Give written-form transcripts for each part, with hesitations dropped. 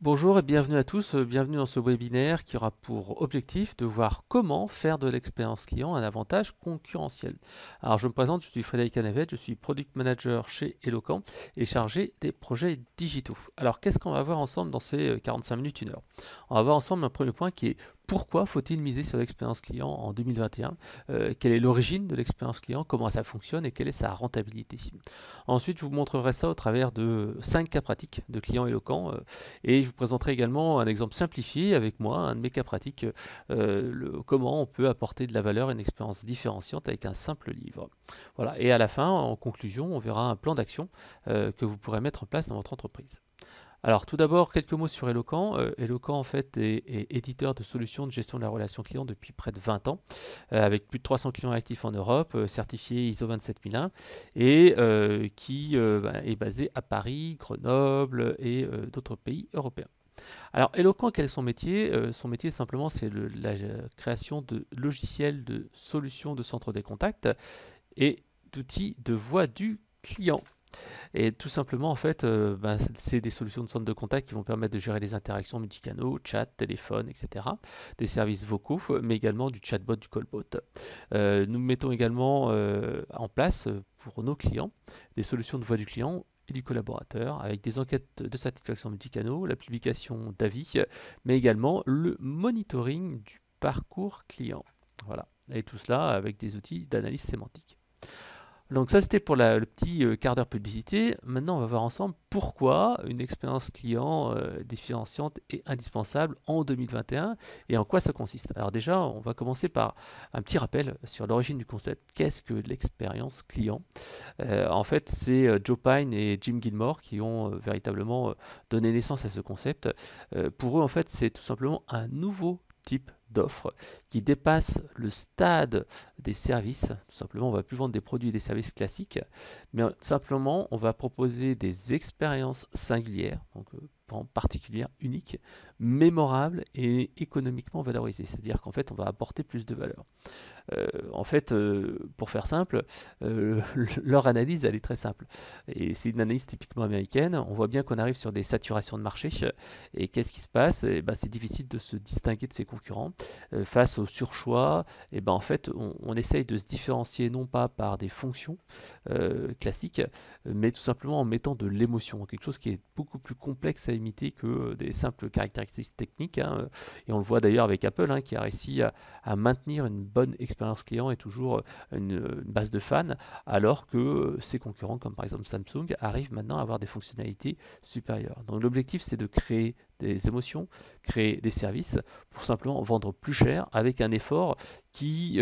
Bonjour et bienvenue à tous, bienvenue dans ce webinaire qui aura pour objectif de voir comment faire de l'expérience client un avantage concurrentiel. Alors je me présente, je suis Frédéric Canavet, je suis Product Manager chez Eloquent et chargé des projets digitaux. Alors qu'est-ce qu'on va voir ensemble dans ces 45 minutes, 1 heure? On va voir ensemble un premier point qui est pourquoi faut-il miser sur l'expérience client en 2021? Quelle est l'origine de l'expérience client? Comment ça fonctionne et quelle est sa rentabilité? Ensuite, je vous montrerai ça au travers de 5 cas pratiques de clients éloquents et je vous présenterai également un exemple simplifié avec moi, un de mes cas pratiques, comment on peut apporter de la valeur et une expérience différenciante avec un simple livre. Voilà. Et à la fin, en conclusion, on verra un plan d'action que vous pourrez mettre en place dans votre entreprise. Alors tout d'abord, quelques mots sur Eloquent. Eloquent en fait est éditeur de solutions de gestion de la relation client depuis près de 20 ans, avec plus de 300 clients actifs en Europe, certifié ISO 27001 et qui est basé à Paris, Grenoble et d'autres pays européens. Alors Eloquent, quel est son métier? Son métier simplement c'est la création de logiciels de solutions de centre des contacts et d'outils de voix du client. Et tout simplement, en fait, c'est des solutions de centre de contact qui vont permettre de gérer les interactions multicanaux, chat, téléphone, etc. Des services vocaux, mais également du chatbot, du callbot. Nous mettons également en place pour nos clients des solutions de voix du client et du collaborateur avec des enquêtes de satisfaction multicanaux, la publication d'avis, mais également le monitoring du parcours client. Voilà. Et tout cela avec des outils d'analyse sémantique. Donc ça c'était pour le petit quart d'heure publicité. Maintenant on va voir ensemble pourquoi une expérience client différenciante est indispensable en 2021 et en quoi ça consiste. Alors déjà on va commencer par un petit rappel sur l'origine du concept. Qu'est-ce que l'expérience client? En fait c'est Joe Pine et Jim Gilmore qui ont véritablement donné naissance à ce concept. Pour eux en fait c'est tout simplement un nouveau type d'offre qui dépasse le stade des services. Tout simplement, on ne va plus vendre des produits et des services classiques, mais simplement, on va proposer des expériences singulières, donc en particulier uniques, mémorables et économiquement valorisées. C'est-à-dire qu'en fait, on va apporter plus de valeur. En fait, pour faire simple, leur analyse, elle est très simple. Et c'est une analyse typiquement américaine. On voit bien qu'on arrive sur des saturations de marché. Et qu'est-ce qui se passe? C'est difficile de se distinguer de ses concurrents. Face au surchoix, en fait, on essaye de se différencier non pas par des fonctions classiques, mais tout simplement en mettant de l'émotion. Quelque chose qui est beaucoup plus complexe à imiter que des simples caractéristiques techniques. Et on le voit d'ailleurs avec Apple, qui a réussi à maintenir une bonne expérience client et toujours une base de fans, alors que ses concurrents, comme par exemple Samsung, arrivent maintenant à avoir des fonctionnalités supérieures. Donc l'objectif, c'est de créer des émotions, créer des services pour simplement vendre plus cher avec un effort qui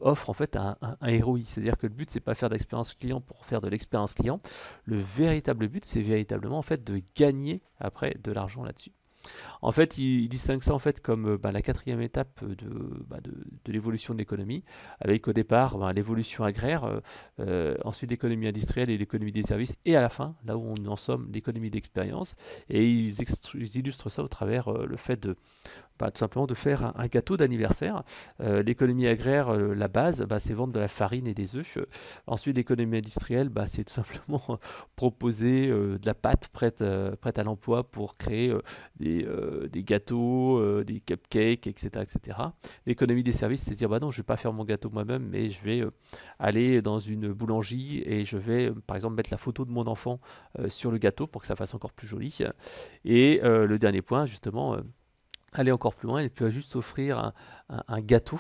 offre en fait un ROI. C'est-à-dire que le but, c'est pas faire d'expérience client pour faire de l'expérience client. Le véritable but, c'est véritablement en fait de gagner après de l'argent là-dessus. En fait, il distingue ça en fait comme la quatrième étape de l'évolution de l'économie, avec au départ l'évolution agraire, ensuite l'économie industrielle et l'économie des services, et à la fin, là où on en somme, l'économie d'expérience. Et ils illustrent ça au travers le fait de tout simplement de faire un gâteau d'anniversaire. L'économie agraire, la base, c'est vendre de la farine et des œufs. Ensuite, l'économie industrielle, c'est tout simplement proposer de la pâte prête à l'emploi pour créer des gâteaux, des cupcakes, etc. etc. L'économie des services, c'est dire, non, je ne vais pas faire mon gâteau moi-même, mais je vais aller dans une boulangerie et je vais, par exemple, mettre la photo de mon enfant sur le gâteau pour que ça fasse encore plus joli. Et le dernier point, justement, aller encore plus loin et puis juste offrir un gâteau,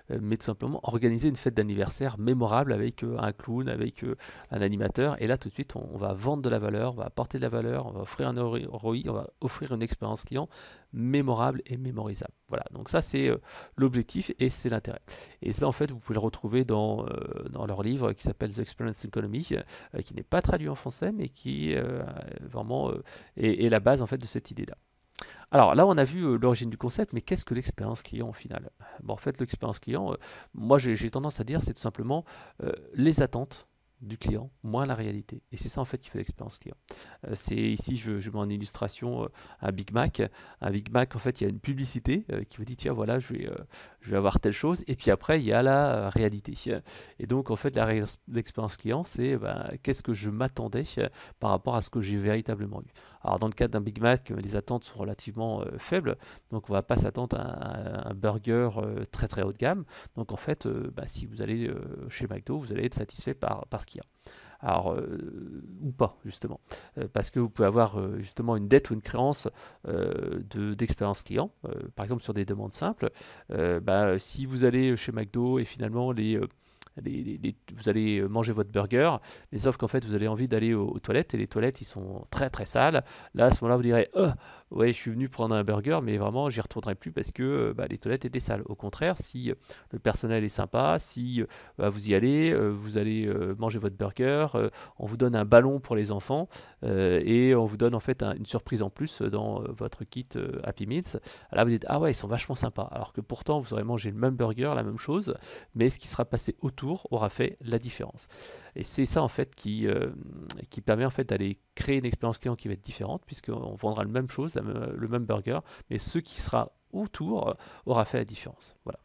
mais tout simplement organiser une fête d'anniversaire mémorable avec un clown, avec un animateur. Et là, tout de suite, on va vendre de la valeur, on va apporter de la valeur, on va offrir un ROI, on va offrir une expérience client mémorable et mémorisable. Voilà, donc ça, c'est l'objectif et c'est l'intérêt. Et ça, en fait, vous pouvez le retrouver dans leur livre qui s'appelle The Experience Economy, qui n'est pas traduit en français, mais qui vraiment est la base en fait de cette idée-là. Alors là, on a vu l'origine du concept, mais qu'est-ce que l'expérience client au final? En fait, l'expérience client, moi j'ai tendance à dire, c'est tout simplement les attentes du client moins la réalité. Et c'est ça en fait qui fait l'expérience client. C'est ici, je mets en illustration un Big Mac. Un Big Mac, en fait, il y a une publicité qui vous dit, tiens, voilà, je vais avoir telle chose. Et puis après, il y a la réalité. Et donc, en fait, l'expérience client, c'est qu'est-ce que je m'attendais par rapport à ce que j'ai véritablement eu. Alors dans le cadre d'un Big Mac, les attentes sont relativement faibles, donc on ne va pas s'attendre à un burger très très haut de gamme. Donc en fait, si vous allez chez McDo, vous allez être satisfait par ce qu'il y a. Alors, ou pas, justement. Parce que vous pouvez avoir justement une dette ou une créance d'expérience client, par exemple sur des demandes simples. Si vous allez chez McDo et finalement vous allez manger votre burger, mais sauf qu'en fait vous avez envie d'aller aux toilettes et les toilettes ils sont très très sales. Là à ce moment-là vous direz ouais je suis venu prendre un burger mais vraiment j'y retournerai plus parce que les toilettes étaient sales. Au contraire si le personnel est sympa, si vous y allez, vous allez manger votre burger, on vous donne un ballon pour les enfants et on vous donne en fait une surprise en plus dans votre kit Happy Meals. Là vous dites ah ouais ils sont vachement sympas alors que pourtant vous aurez mangé le même burger, la même chose, mais ce qui sera passé autour aura fait la différence. Et c'est ça en fait qui permet en fait d'aller créer une expérience client qui va être différente puisqu'on vendra la même chose, le même burger, mais ce qui sera autour aura fait la différence. Voilà.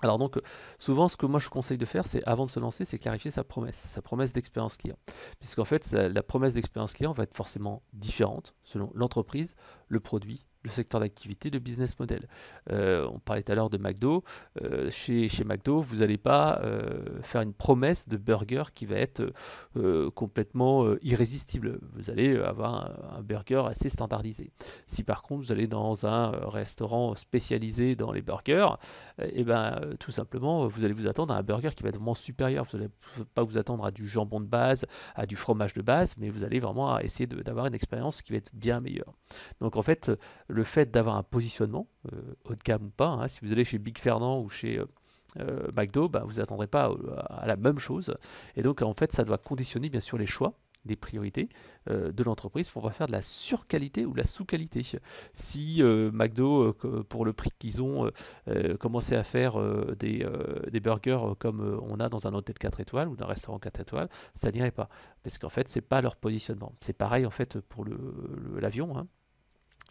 Alors donc souvent ce que moi je conseille de faire c'est avant de se lancer c'est clarifier sa promesse d'expérience client. Puisqu'en fait la promesse d'expérience client va être forcément différente selon l'entreprise, le produit, le secteur d'activité, le business model. On parlait tout à l'heure de McDo. Chez McDo, vous n'allez pas faire une promesse de burger qui va être complètement irrésistible. Vous allez avoir un burger assez standardisé. Si par contre vous allez dans un restaurant spécialisé dans les burgers, tout simplement vous allez vous attendre à un burger qui va être vraiment supérieur. Vous n'allez pas vous attendre à du jambon de base, à du fromage de base, mais vous allez vraiment essayer d'avoir une expérience qui va être bien meilleure. Donc en fait, le fait d'avoir un positionnement, haut de gamme ou pas, hein, si vous allez chez Big Fernand ou chez McDo, vous n'attendrez pas à la même chose. Et donc en fait, ça doit conditionner bien sûr les choix, des priorités de l'entreprise pour pas faire de la surqualité ou de la sous-qualité. Si McDo, pour le prix qu'ils ont, commencé à faire des burgers comme on a dans un hôtel 4 étoiles ou dans un restaurant 4 étoiles, ça n'irait pas. Parce qu'en fait, c'est pas leur positionnement. C'est pareil en fait pour l'avion. Hein.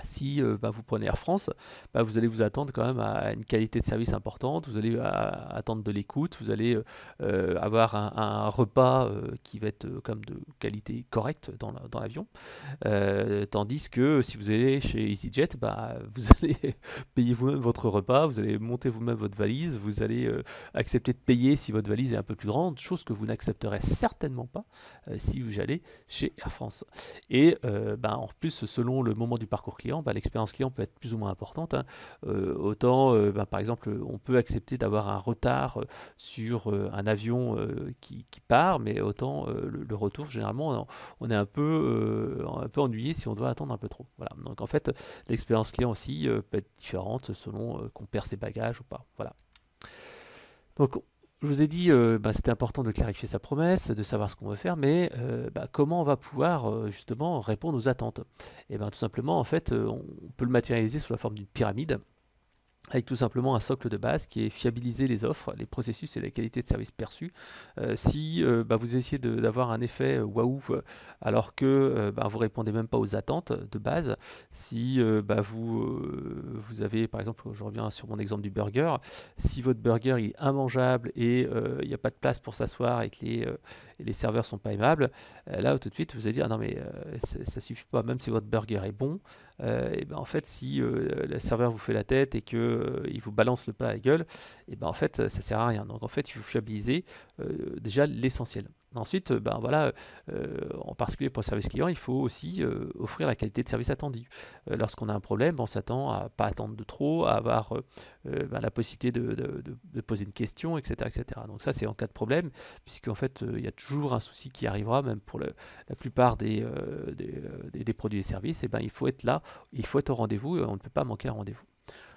Si vous prenez Air France, vous allez vous attendre quand même à une qualité de service importante, vous allez attendre de l'écoute, vous allez avoir un repas qui va être comme de qualité correcte dans l'avion. Tandis que si vous allez chez EasyJet, vous allez payer vous-même votre repas, vous allez monter vous-même votre valise, vous allez accepter de payer si votre valise est un peu plus grande, chose que vous n'accepterez certainement pas si vous allez chez Air France. Et en plus, selon le moment du parcours client, l'expérience client peut être plus ou moins importante. Hein. Autant, par exemple, on peut accepter d'avoir un retard sur un avion qui part, mais autant le retour, généralement, on est un peu ennuyé si on doit attendre un peu trop. Voilà. Donc en fait, l'expérience client aussi peut être différente selon qu'on perd ses bagages ou pas. Voilà. Donc je vous ai dit, c'était important de clarifier sa promesse, de savoir ce qu'on veut faire, mais comment on va pouvoir justement répondre aux attentes? Et tout simplement, en fait, on peut le matérialiser sous la forme d'une pyramide, avec tout simplement un socle de base qui est fiabiliser les offres, les processus et la qualité de service perçue. Si vous essayez d'avoir un effet waouh alors que vous répondez même pas aux attentes de base, si vous avez par exemple, je reviens sur mon exemple du burger, si votre burger est immangeable et il n'y a pas de place pour s'asseoir et que les serveurs sont pas aimables, là tout de suite vous allez dire ah non mais ça suffit pas, même si votre burger est bon, en fait si le serveur vous fait la tête et que il vous balance le plat à la gueule, en fait ça sert à rien. Donc en fait il faut fiabiliser déjà l'essentiel. Ensuite, en particulier pour le service client, il faut aussi offrir la qualité de service attendue. Lorsqu'on a un problème, on s'attend à pas attendre de trop, à avoir la possibilité de poser une question, etc., etc. Donc ça, c'est en cas de problème, puisqu'en fait, il y a toujours un souci qui arrivera, même pour la plupart des produits et services. Il faut être là, il faut être au rendez-vous, on ne peut pas manquer un rendez-vous.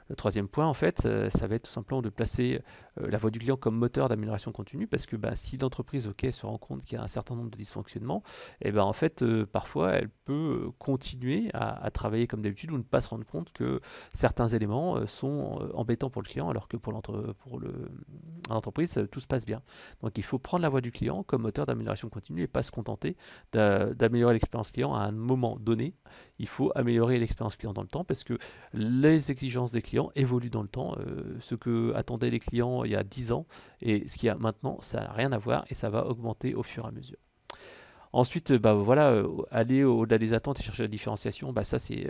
Le troisième point, en fait, ça va être tout simplement de placer la voix du client comme moteur d'amélioration continue, parce que si l'entreprise se rend compte qu'il y a un certain nombre de dysfonctionnements, en fait, parfois, elle peut continuer à travailler comme d'habitude ou ne pas se rendre compte que certains éléments sont embêtants pour le client, alors que pour l'entreprise, tout se passe bien. Donc, il faut prendre la voix du client comme moteur d'amélioration continue et pas se contenter d'améliorer l'expérience client à un moment donné. Il faut améliorer l'expérience client dans le temps, parce que les exigences des clients évoluent dans le temps. Ce que attendaient les clients il y a 10 ans et ce qu'il y a maintenant, ça n'a rien à voir et ça va augmenter au fur et à mesure. Ensuite, voilà, aller au-delà des attentes et chercher la différenciation, ça c'est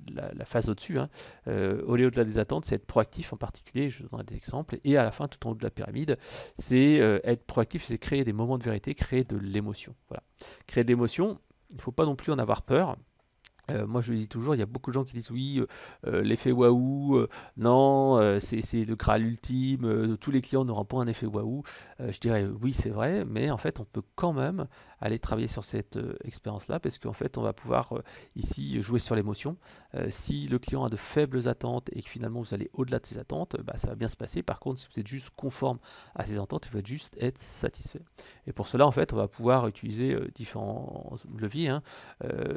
la phase au-dessus, hein. Aller au-delà des attentes, c'est être proactif en particulier, je donnerai des exemples. Et à la fin, tout en haut de la pyramide, c'est être proactif, c'est créer des moments de vérité, créer de l'émotion. Voilà. Créer de l'émotion, il ne faut pas non plus en avoir peur. Moi je le dis toujours, il y a beaucoup de gens qui disent oui, l'effet waouh, non, c'est le Graal ultime, tous les clients n'auront pas un effet waouh. Je dirais oui c'est vrai, mais en fait on peut quand même aller travailler sur cette expérience-là parce qu'en fait on va pouvoir ici jouer sur l'émotion. Si le client a de faibles attentes et que finalement vous allez au-delà de ses attentes, ça va bien se passer. Par contre si vous êtes juste conforme à ses attentes, il va juste être satisfait. Et pour cela en fait on va pouvoir utiliser différents leviers, hein.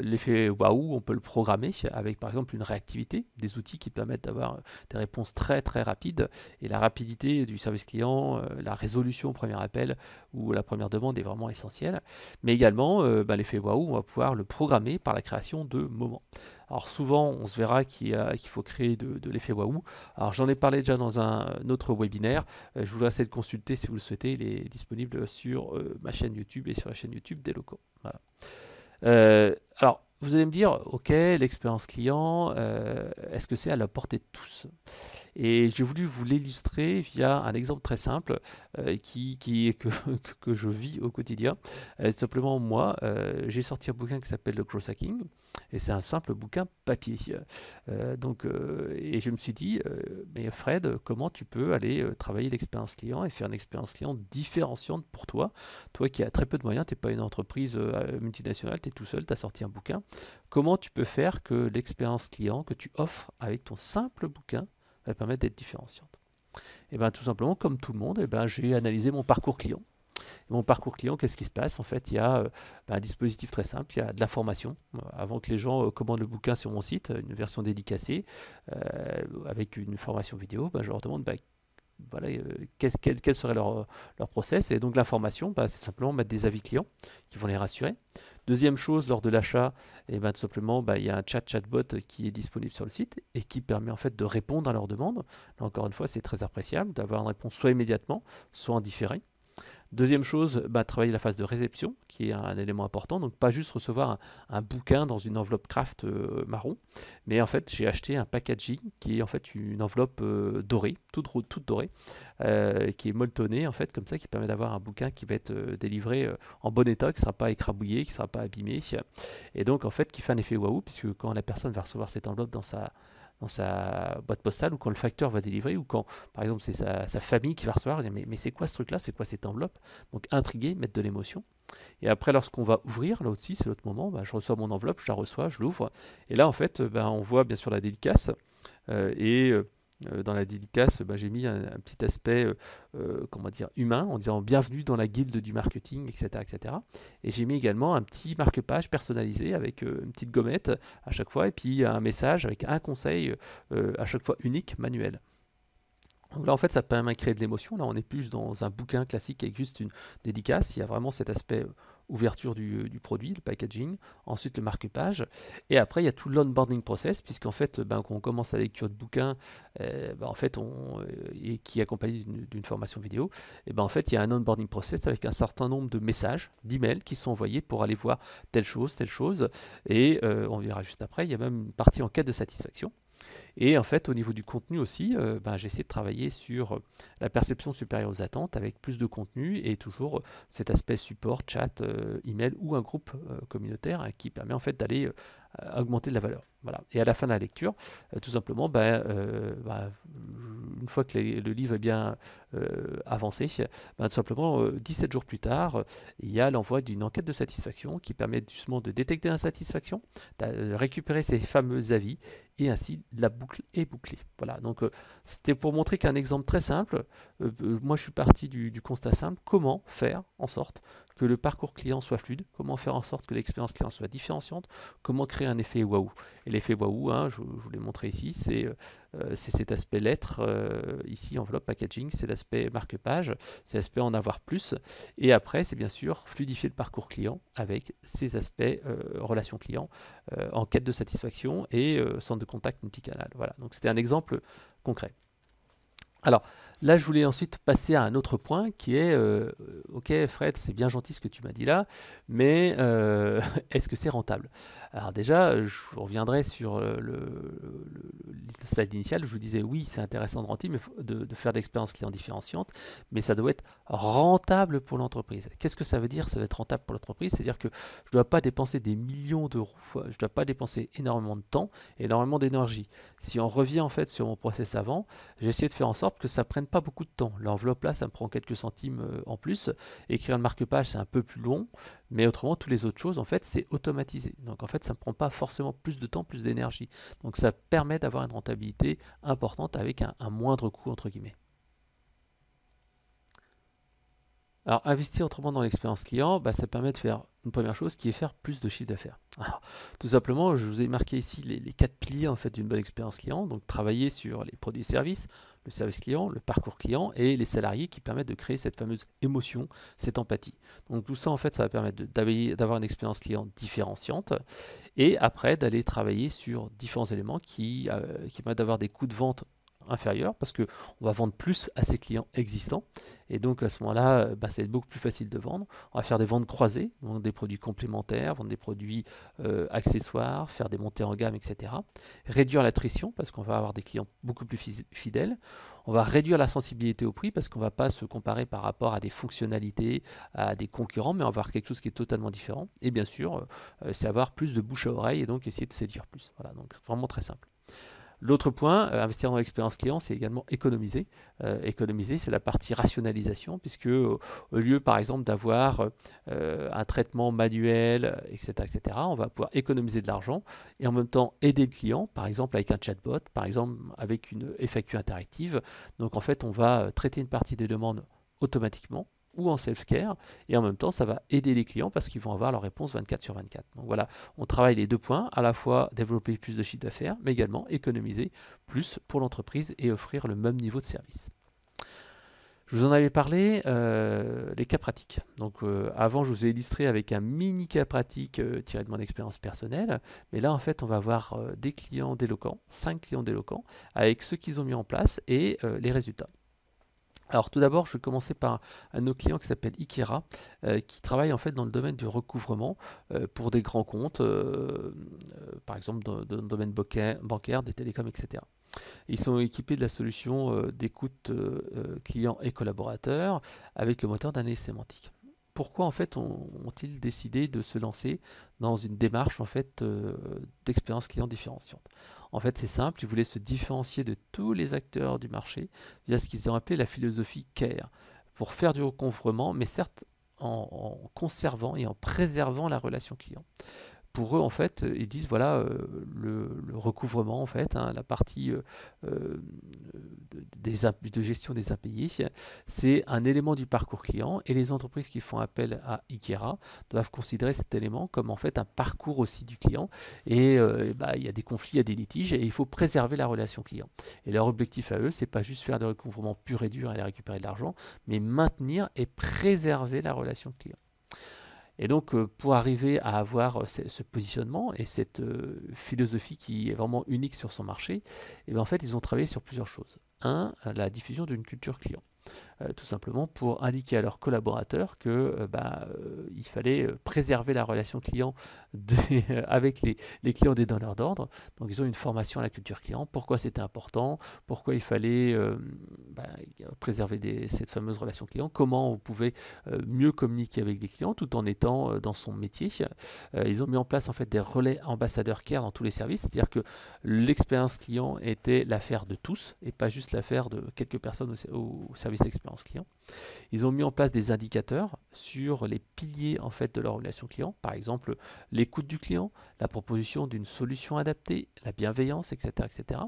L'effet waouh, on peut le programmer avec par exemple une réactivité, des outils qui permettent d'avoir des réponses très très rapides et la rapidité du service client, la résolution au premier appel ou la première demande est vraiment essentielle. Mais également, l'effet waouh, on va pouvoir le programmer par la création de moments. Alors souvent, on se verra qu'il faut créer de l'effet waouh. Alors j'en ai parlé déjà dans un autre webinaire. Je vous laisse le consulter si vous le souhaitez. Il est disponible sur ma chaîne YouTube et sur la chaîne YouTube des locaux. Voilà. Alors, vous allez me dire, ok, l'expérience client, est-ce que c'est à la portée de tous? Et j'ai voulu vous l'illustrer via un exemple très simple que je vis au quotidien. Simplement, moi, j'ai sorti un bouquin qui s'appelle Le Growth Hacking, et c'est un simple bouquin papier. Et je me suis dit, mais Fred, comment tu peux aller travailler l'expérience client et faire une expérience client différenciante pour toi? Toi qui as très peu de moyens, tu n'es pas une entreprise multinationale, tu es tout seul, tu as sorti un bouquin. Comment tu peux faire que l'expérience client que tu offres avec ton simple bouquin va permettre d'être différenciante? Et bien tout simplement, comme tout le monde, j'ai analysé mon parcours client. Et mon parcours client, qu'est-ce qui se passe? En fait, il y a un dispositif très simple, il y a de la formation. Avant que les gens commandent le bouquin sur mon site, une version dédicacée, avec une formation vidéo, je leur demande voilà, quel serait leur process. Et donc la formation, c'est simplement mettre des avis clients qui vont les rassurer. Deuxième chose, lors de l'achat, tout simplement, il y a un chatbot qui est disponible sur le site et qui permet en fait de répondre à leurs demandes. Là, encore une fois, c'est très appréciable d'avoir une réponse soit immédiatement, soit en différé. Deuxième chose, travailler la phase de réception, qui est un élément important. Donc pas juste recevoir un bouquin dans une enveloppe craft marron, mais en fait j'ai acheté un packaging qui est en fait une enveloppe dorée, toute dorée, qui est molletonnée en fait comme ça, qui permet d'avoir un bouquin qui va être délivré en bon état, qui ne sera pas écrabouillé, qui ne sera pas abîmé, et donc en fait qui fait un effet waouh, puisque quand la personne va recevoir cette enveloppe dans sa boîte postale, ou quand le facteur va délivrer, ou quand par exemple c'est sa famille qui va recevoir, dire, mais c'est quoi ce truc là, c'est quoi cette enveloppe? Donc intriguer, mettre de l'émotion. Et après lorsqu'on va ouvrir, là aussi c'est l'autre moment, je reçois mon enveloppe, je la reçois, je l'ouvre, et là en fait on voit bien sûr la dédicace, dans la dédicace, j'ai mis un petit aspect comment dire, humain, en disant bienvenue dans la guilde du marketing, etc. etc. Et j'ai mis également un petit marque-page personnalisé avec une petite gommette à chaque fois, et puis un message avec un conseil à chaque fois unique, manuel. Donc là, en fait, ça permet de créer de l'émotion. Là, on est plus dans un bouquin classique avec juste une dédicace. Il y a vraiment cet aspect ouverture du produit, le packaging, ensuite le marque-page, et après il y a tout l'onboarding process, puisqu'en fait quand on commence la lecture de bouquin, en fait et qui est accompagné d'une formation vidéo, et en fait il y a un onboarding process avec un certain nombre de messages, d'emails qui sont envoyés pour aller voir telle chose, et on verra juste après, il y a même une partie en quête de satisfaction. Et en fait, au niveau du contenu aussi, j'ai essayé de travailler sur la perception supérieure aux attentes avec plus de contenu et toujours cet aspect support, chat, email ou un groupe communautaire qui permet en fait d'aller augmenter de la valeur. Voilà. Et à la fin de la lecture, tout simplement, une fois que le livre est bien avancé, tout simplement, 17 jours plus tard, il y a l'envoi d'une enquête de satisfaction qui permet justement de détecter l'insatisfaction, de récupérer ces fameux avis, et ainsi la boucle est bouclée. Voilà, donc c'était pour montrer qu'un exemple très simple, moi je suis parti du constat simple, comment faire en sorte que le parcours client soit fluide, comment faire en sorte que l'expérience client soit différenciante, comment créer un effet waouh. Et l'effet waouh, je vous l'ai montré ici, c'est cet aspect lettre, ici enveloppe packaging, c'est l'aspect marque-page, c'est l'aspect en avoir plus, et après c'est bien sûr fluidifier le parcours client avec ces aspects relation client, en quête de satisfaction et centre de contact multicanal. Voilà, donc c'était un exemple concret. Alors là, je voulais ensuite passer à un autre point qui est, ok Fred, c'est bien gentil ce que tu m'as dit là, mais est-ce que c'est rentable? Alors déjà, je reviendrai sur le slide initial, je vous disais oui, c'est intéressant de, rentrer, mais de faire d'expériences clients différenciantes, mais ça doit être rentable pour l'entreprise. Qu'est-ce que ça veut dire, ça doit être rentable pour l'entreprise? C'est-à-dire que je ne dois pas dépenser des millions d'euros, je ne dois pas dépenser énormément de temps, énormément d'énergie. Si on revient en fait sur mon process avant, j'ai essayé de faire en sorte que ça prenne pas beaucoup de temps. L'enveloppe là, ça me prend quelques centimes en plus. Écrire le marque-page, c'est un peu plus long, mais autrement, toutes les autres choses, en fait, c'est automatisé. Donc en fait, ça ne me prend pas forcément plus de temps, plus d'énergie. Donc ça permet d'avoir une rentabilité importante avec un moindre coût, entre guillemets. Alors, investir autrement dans l'expérience client, bah, ça permet de faire une première chose qui est faire plus de chiffre d'affaires. Alors, tout simplement, je vous ai marqué ici les quatre piliers en fait, d'une bonne expérience client. Donc, travailler sur les produits et services, le service client, le parcours client et les salariés qui permettent de créer cette fameuse émotion, cette empathie. Donc, tout ça, en fait, ça va permettre d'avoir une expérience client différenciante et après d'aller travailler sur différents éléments qui permettent d'avoir des coûts de vente inférieur parce qu'on va vendre plus à ses clients existants et donc à ce moment-là bah, ça va être beaucoup plus facile de vendre. On va faire des ventes croisées, donc des produits complémentaires, vendre des produits accessoires, faire des montées en gamme, etc. Réduire l'attrition parce qu'on va avoir des clients beaucoup plus fidèles. On va réduire la sensibilité au prix parce qu'on ne va pas se comparer par rapport à des fonctionnalités, à des concurrents, mais on va avoir quelque chose qui est totalement différent. Et bien sûr, c'est avoir plus de bouche à oreille et donc essayer de séduire plus. Voilà, donc vraiment très simple. L'autre point, investir dans l'expérience client, c'est également économiser. Économiser, c'est la partie rationalisation, puisque au lieu, par exemple, d'avoir un traitement manuel, etc., on va pouvoir économiser de l'argent et en même temps aider le client, par exemple avec un chatbot, par exemple avec une FAQ interactive. Donc en fait, on va traiter une partie des demandes automatiquement ou en self-care, et en même temps ça va aider les clients parce qu'ils vont avoir leur réponse 24 sur 24. Donc voilà, on travaille les deux points, à la fois développer plus de chiffre d'affaires, mais également économiser plus pour l'entreprise et offrir le même niveau de service. Je vous en avais parlé, les cas pratiques. Donc avant, je vous ai illustré avec un mini cas pratique tiré de mon expérience personnelle, mais là en fait on va avoir des clients déloquants, 5 clients déloquants, avec ce qu'ils ont mis en place et les résultats. Alors tout d'abord, je vais commencer par un de nos clients qui s'appelle Ikera, qui travaille en fait dans le domaine du recouvrement pour des grands comptes, par exemple dans le domaine bancaire, des télécoms, etc. Ils sont équipés de la solution d'écoute clients et collaborateurs avec le moteur d'analyse sémantique. Pourquoi en fait ont-ils décidé de se lancer dans une démarche en fait d'expérience client différenciante? En fait, c'est simple, ils voulaient se différencier de tous les acteurs du marché via ce qu'ils ont appelé la philosophie CARE, pour faire du recouvrement, mais certes en conservant et en préservant la relation client. Pour eux, en fait, ils disent voilà, le recouvrement, en fait, hein, la partie de gestion des impayés, c'est un élément du parcours client et les entreprises qui font appel à Ikera doivent considérer cet élément comme en fait un parcours aussi du client. Et bah, il y a des conflits, il y a des litiges et il faut préserver la relation client. Et leur objectif à eux, c'est pas juste faire des recouvrements purs et durs et aller récupérer de l'argent, mais maintenir et préserver la relation client. Et donc, pour arriver à avoir ce positionnement et cette philosophie qui est vraiment unique sur son marché, et bien en fait, ils ont travaillé sur plusieurs choses. Un, la diffusion d'une culture client. Tout simplement pour indiquer à leurs collaborateurs que il fallait préserver la relation client avec les clients des donneurs d'ordre. Donc ils ont une formation à la culture client, pourquoi c'était important, pourquoi il fallait préserver cette fameuse relation client, comment on pouvait mieux communiquer avec des clients tout en étant dans son métier. Ils ont mis en place en fait des relais ambassadeurs CARE dans tous les services, c'est-à-dire que l'expérience client était l'affaire de tous et pas juste l'affaire de quelques personnes au service expérience client. Ils ont mis en place des indicateurs sur les piliers en fait de leur relation client, par exemple l'écoute du client, la proposition d'une solution adaptée, la bienveillance, etc., etc.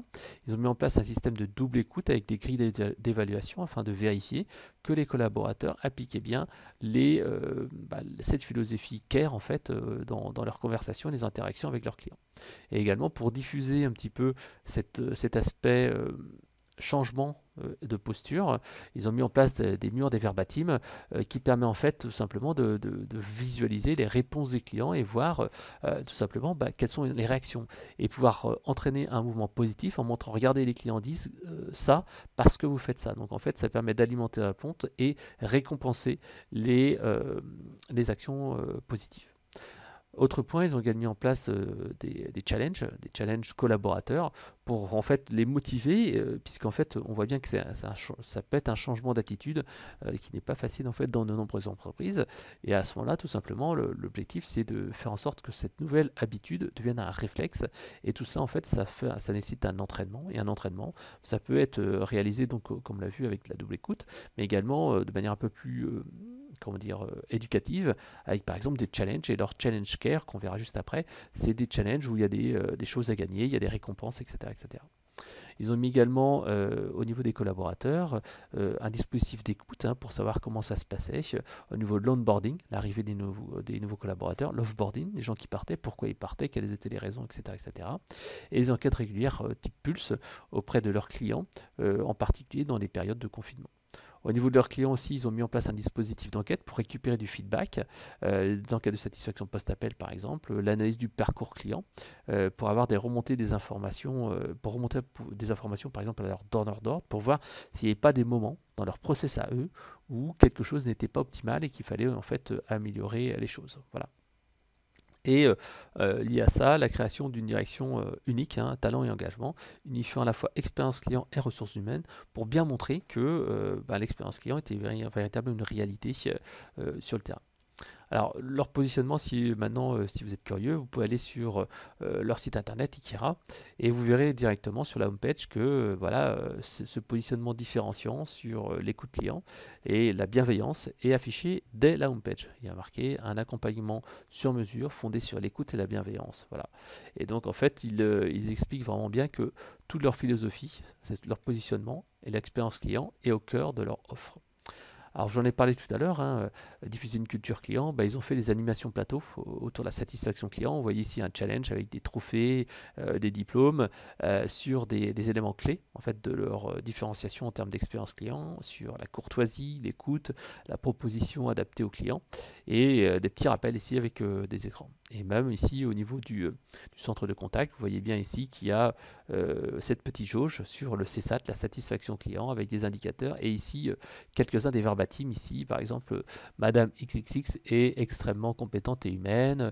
Ils ont mis en place un système de double écoute avec des grilles d'évaluation afin de vérifier que les collaborateurs appliquaient bien cette philosophie CARE en fait dans leurs conversations, les interactions avec leurs clients. Et également pour diffuser un petit peu cet aspect changement de posture. Ils ont mis en place des murs, des verbatim qui permet en fait tout simplement de visualiser les réponses des clients et voir tout simplement quelles sont les réactions et pouvoir entraîner un mouvement positif en montrant regardez les clients disent ça parce que vous faites ça. Donc en fait ça permet d'alimenter la pompe et récompenser les actions positives. Autre point, ils ont également mis en place des challenges collaborateurs pour en fait les motiver, puisqu'en fait on voit bien que ça peut être un changement d'attitude qui n'est pas facile en fait dans de nombreuses entreprises. Et à ce moment-là, tout simplement, l'objectif c'est de faire en sorte que cette nouvelle habitude devienne un réflexe. Et tout cela en fait, ça nécessite un entraînement. Et un entraînement, ça peut être réalisé donc comme on l'a vu avec la double écoute, mais également de manière un peu plus comment dire, éducative, avec par exemple des challenges, et leur challenge care, qu'on verra juste après, c'est des challenges où il y a des choses à gagner, il y a des récompenses, etc. etc. Ils ont mis également au niveau des collaborateurs un dispositif d'écoute pour savoir comment ça se passait, au niveau de l'onboarding, l'arrivée des nouveaux collaborateurs, l'offboarding, les gens qui partaient, pourquoi ils partaient, quelles étaient les raisons, etc. etc. Et les enquêtes régulières type Pulse auprès de leurs clients, en particulier dans les périodes de confinement. Au niveau de leurs clients aussi, ils ont mis en place un dispositif d'enquête pour récupérer du feedback, d'enquête de satisfaction post-appel par exemple, l'analyse du parcours client, pour avoir des remontées des informations, pour remonter des informations par exemple à leur donneur d'ordre, pour voir s'il n'y avait pas des moments dans leur process à eux où quelque chose n'était pas optimal et qu'il fallait en fait améliorer les choses. Voilà. Et lié à ça, la création d'une direction unique, talent et engagement, unifiant à la fois expérience client et ressources humaines, pour bien montrer que l'expérience client était véritablement une réalité sur le terrain. Alors, leur positionnement, si vous êtes curieux, vous pouvez aller sur leur site internet Ikira et vous verrez directement sur la homepage que ce positionnement différenciant sur l'écoute client et la bienveillance est affiché dès la homepage. Il y a marqué un accompagnement sur mesure fondé sur l'écoute et la bienveillance. Voilà. Et donc, en fait, ils expliquent vraiment bien que toute leur philosophie, leur positionnement et l'expérience client est au cœur de leur offre. Alors j'en ai parlé tout à l'heure, diffuser une culture client, ils ont fait des animations plateau autour de la satisfaction client. Vous voyez ici un challenge avec des trophées, des diplômes sur des éléments clés en fait, de leur différenciation en termes d'expérience client, sur la courtoisie, l'écoute, la proposition adaptée aux clients et des petits rappels ici avec des écrans. Et même ici au niveau du centre de contact, vous voyez bien ici qu'il y a cette petite jauge sur le CSAT, la satisfaction client, avec des indicateurs et ici quelques-uns des verbatim. Ici, par exemple, Madame XXX est extrêmement compétente et humaine.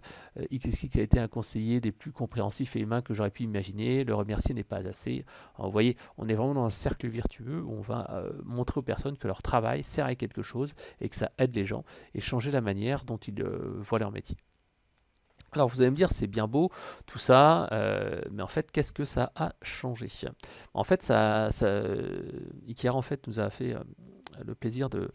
XXX a été un conseiller des plus compréhensifs et humains que j'aurais pu imaginer. Le remercier n'est pas assez. Alors, vous voyez, on est vraiment dans un cercle vertueux où on va montrer aux personnes que leur travail sert à quelque chose et que ça aide les gens et changer la manière dont ils voient leur métier. Alors vous allez me dire, c'est bien beau tout ça, mais en fait, qu'est-ce que ça a changé? En fait, Ikea en fait, nous a fait le plaisir de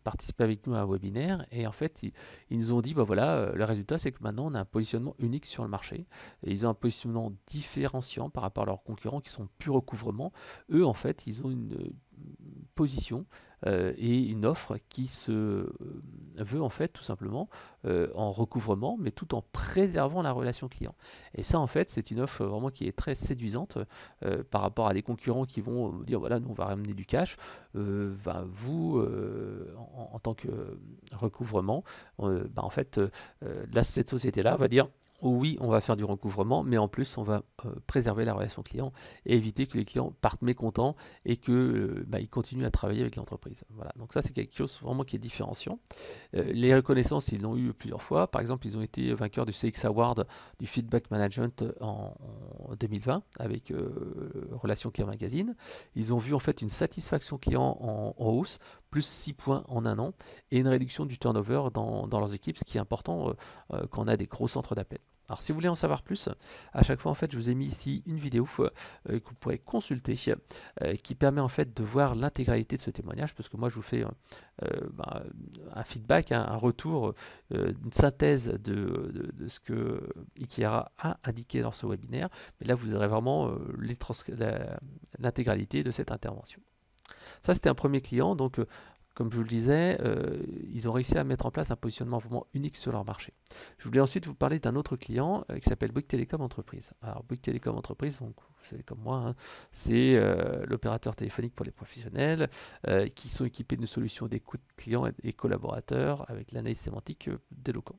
participer avec nous à un webinaire et en fait, ils nous ont dit, le résultat, c'est que maintenant, on a un positionnement unique sur le marché et ils ont un positionnement différenciant par rapport à leurs concurrents qui sont pur recouvrement. Eux, en fait, ils ont une position et une offre qui se veut en fait tout simplement en recouvrement mais tout en préservant la relation client et ça en fait c'est une offre vraiment qui est très séduisante par rapport à des concurrents qui vont dire voilà nous on va ramener du cash vous en tant que recouvrement en fait cette société là va dire oui, on va faire du recouvrement, mais en plus, on va préserver la relation client et éviter que les clients partent mécontents et qu'ils continuent à travailler avec l'entreprise. Voilà. Donc ça, c'est quelque chose vraiment qui est différenciant. Les reconnaissances, ils l'ont eu plusieurs fois. Par exemple, ils ont été vainqueurs du CX Award du Feedback Management en 2020 avec Relations Client Magazine. Ils ont vu en fait une satisfaction client en hausse, plus 6 points en un an, et une réduction du turnover dans leurs équipes, ce qui est important quand on a des gros centres d'appel. Alors si vous voulez en savoir plus, à chaque fois en fait je vous ai mis ici une vidéo que vous pourrez consulter qui permet en fait de voir l'intégralité de ce témoignage parce que moi je vous fais un feedback, un retour, une synthèse de ce que Ikea a indiqué dans ce webinaire, mais là vous aurez vraiment l'intégralité de cette intervention. Ça c'était un premier client, donc comme je vous le disais, ils ont réussi à mettre en place un positionnement vraiment unique sur leur marché. Je voulais ensuite vous parler d'un autre client qui s'appelle Bouygues Télécom Entreprise. Alors Bouygues Télécom Entreprise, donc, vous savez comme moi, hein, c'est l'opérateur téléphonique pour les professionnels qui sont équipés d'une solution d'écoute clients et collaborateurs avec l'analyse sémantique des locaux.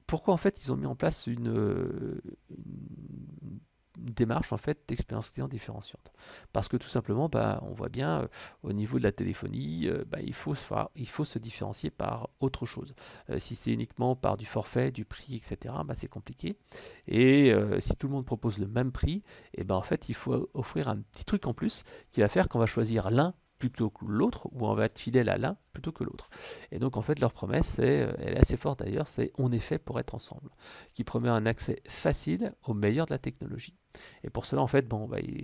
Pourquoi en fait ils ont mis en place une démarche en fait d'expérience client différenciante? Parce que tout simplement, on voit bien au niveau de la téléphonie, il faut se différencier par autre chose. Si c'est uniquement par du forfait, du prix, etc., c'est compliqué. Et si tout le monde propose le même prix, en fait il faut offrir un petit truc en plus qui va faire qu'on va choisir l'un plutôt que l'autre, ou on va être fidèle à l'un plutôt que l'autre. Et donc en fait leur promesse, elle est assez forte d'ailleurs, c'est on est fait pour être ensemble, qui promet un accès facile au meilleur de la technologie. Et pour cela en fait,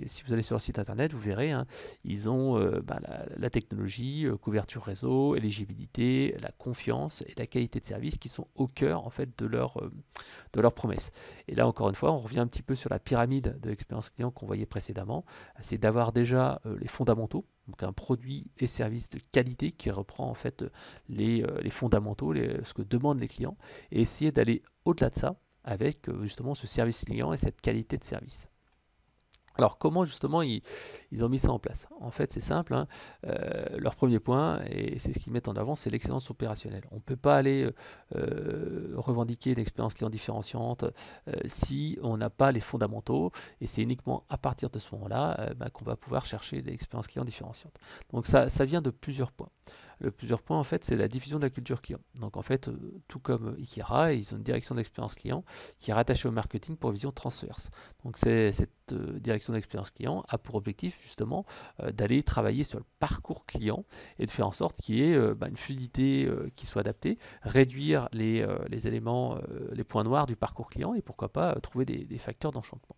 si vous allez sur leur site internet, vous verrez, hein, ils ont la technologie, couverture réseau, éligibilité, la confiance et la qualité de service qui sont au cœur en fait de leur promesse. Et là encore une fois, on revient un petit peu sur la pyramide de l'expérience client qu'on voyait précédemment, c'est d'avoir déjà les fondamentaux, donc un produit et service de qualité qui reprend en fait les fondamentaux, ce que demandent les clients, et essayer d'aller au-delà de ça avec justement ce service client et cette qualité de service. Alors comment justement ils ont mis ça en place? En fait c'est simple, hein, leur premier point, et c'est ce qu'ils mettent en avant, c'est l'excellence opérationnelle. On ne peut pas aller revendiquer une expérience client différenciante si on n'a pas les fondamentaux, et c'est uniquement à partir de ce moment-là qu'on va pouvoir chercher des expériences clients différenciantes. Donc ça vient de plusieurs points. Le plusieurs points, en fait, c'est la diffusion de la culture client. Donc, en fait, tout comme Ikera, ils ont une direction d'expérience client qui est rattachée au marketing pour vision transverse. Donc, cette direction d'expérience client a pour objectif, justement, d'aller travailler sur le parcours client et de faire en sorte qu'il y ait une fluidité qui soit adaptée, réduire les éléments, les points noirs du parcours client et pourquoi pas trouver des facteurs d'enchantement.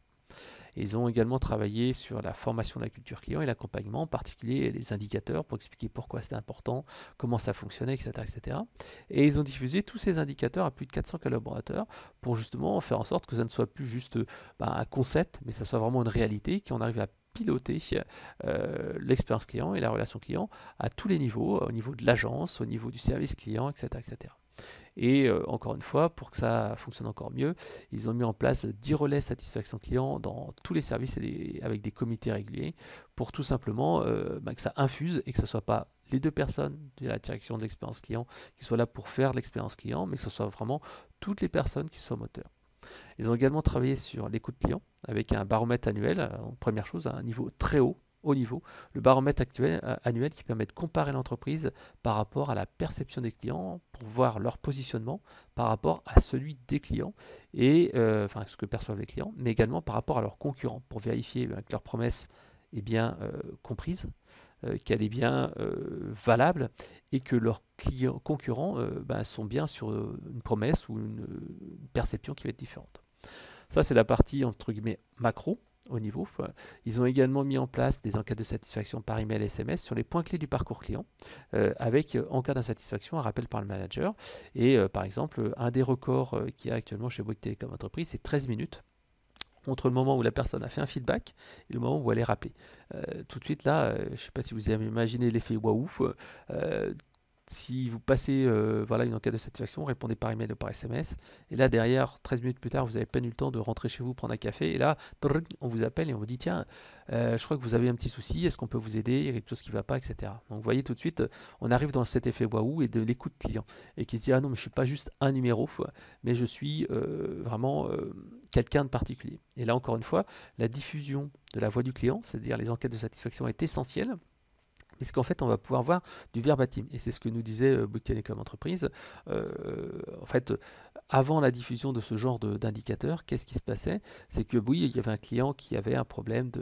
Et ils ont également travaillé sur la formation de la culture client et l'accompagnement, en particulier les indicateurs pour expliquer pourquoi c'était important, comment ça fonctionnait, etc., etc. Et ils ont diffusé tous ces indicateurs à plus de 400 collaborateurs pour justement faire en sorte que ça ne soit plus juste un concept, mais ça soit vraiment une réalité, qu'on arrive à piloter l'expérience client et la relation client à tous les niveaux, au niveau de l'agence, au niveau du service client, etc., etc. Et encore une fois, pour que ça fonctionne encore mieux, ils ont mis en place 10 relais satisfaction client dans tous les services avec des comités réguliers pour tout simplement que ça infuse et que ce ne soit pas les deux personnes de la direction de l'expérience client qui soient là pour faire l'expérience client, mais que ce soit vraiment toutes les personnes qui soient moteurs. Ils ont également travaillé sur l'écoute client avec un baromètre annuel, première chose, à un niveau très haut niveau, le baromètre annuel qui permet de comparer l'entreprise par rapport à la perception des clients pour voir leur positionnement par rapport à celui des clients et ce que perçoivent les clients, mais également par rapport à leurs concurrents pour vérifier que leur promesse est bien comprise, qu'elle est bien valable et que leurs concurrents sont bien sur une promesse ou une perception qui va être différente. Ça, c'est la partie entre guillemets macro au niveau. Ils ont également mis en place des enquêtes de satisfaction par email et SMS sur les points clés du parcours client, avec en cas d'insatisfaction un rappel par le manager. Et par exemple, un des records qu'il y a actuellement chez Bouygues Télécom Entreprise, c'est 13 minutes entre le moment où la personne a fait un feedback et le moment où elle est rappelée. Tout de suite là, je ne sais pas si vous avez imaginé l'effet waouh. Si vous passez une enquête de satisfaction, répondez par email ou par SMS, et là derrière, 13 minutes plus tard, vous n'avez pas eu le temps de rentrer chez vous, prendre un café, et là, on vous appelle et on vous dit tiens, je crois que vous avez un petit souci, est-ce qu'on peut vous aider, il y a quelque chose qui ne va pas, etc. Donc vous voyez tout de suite, on arrive dans cet effet waouh et de l'écoute client, et qui se dit ah non, mais je ne suis pas juste un numéro, mais je suis vraiment quelqu'un de particulier. Et là encore une fois, la diffusion de la voix du client, c'est-à-dire les enquêtes de satisfaction, est essentielle. Puisqu'en fait, on va pouvoir voir du verbatim. Et c'est ce que nous disait Bouygues Télécom Entreprise. En fait, avant la diffusion de ce genre d'indicateurs, qu'est-ce qui se passait? C'est que oui, il y avait un client qui avait un problème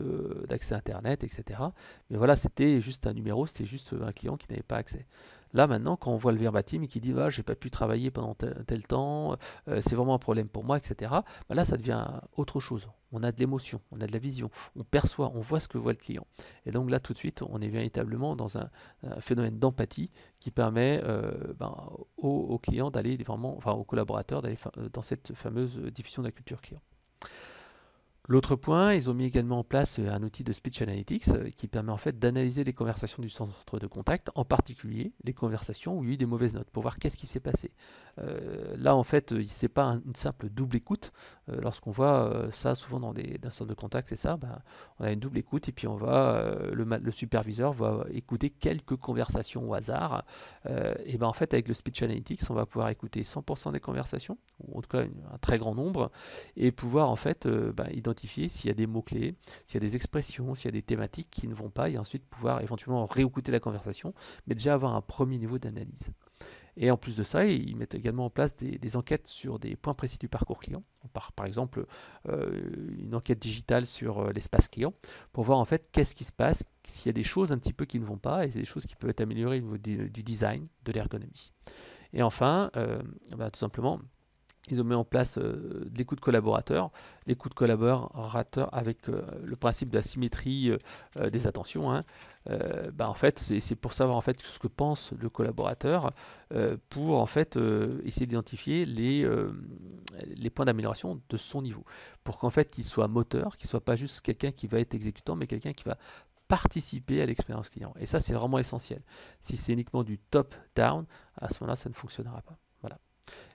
d'accès Internet, etc. Mais voilà, c'était juste un numéro, c'était juste un client qui n'avait pas accès. Là, maintenant, quand on voit le verbatim et qui dit j'ai pas pu travailler pendant tel temps, c'est vraiment un problème pour moi, etc. Là, ça devient autre chose. On a de l'émotion, on a de la vision, on perçoit, on voit ce que voit le client. Et donc là, tout de suite, on est véritablement dans un phénomène d'empathie qui permet aux clients d'aller vraiment, aux collaborateurs d'aller dans cette fameuse diffusion de la culture client. L'autre point, ils ont mis également en place un outil de speech analytics qui permet en fait d'analyser les conversations du centre de contact, en particulier les conversations où il y a eu des mauvaises notes, pour voir qu'est-ce qui s'est passé. Là, en fait, c'est pas une simple double écoute. Lorsqu'on voit ça souvent dans un centre de contact, c'est ça, on a une double écoute et puis le superviseur va écouter quelques conversations au hasard. Et en fait, avec le speech analytics, on va pouvoir écouter 100% des conversations, ou en tout cas un très grand nombre, et pouvoir en fait identifier s'il y a des mots-clés, s'il y a des expressions, s'il y a des thématiques qui ne vont pas, et ensuite pouvoir éventuellement réécouter la conversation, mais déjà avoir un premier niveau d'analyse. Et en plus de ça, ils mettent également en place des enquêtes sur des points précis du parcours client. Par exemple, une enquête digitale sur l'espace client pour voir en fait qu'est-ce qui se passe, s'il y a des choses un petit peu qui ne vont pas et c'est des choses qui peuvent être améliorées au niveau du design, de l'ergonomie. Et enfin, tout simplement, ils ont mis en place de l'écoute collaborateur. L'écoute collaborateur avec le principe de la symétrie des attentions. En fait, c'est pour savoir en fait ce que pense le collaborateur pour en fait essayer d'identifier les points d'amélioration de son niveau. Pour qu'en fait il soit moteur, qu'il ne soit pas juste quelqu'un qui va être exécutant, mais quelqu'un qui va participer à l'expérience client. Et ça, c'est vraiment essentiel. Si c'est uniquement du top-down, à ce moment-là, ça ne fonctionnera pas. Voilà.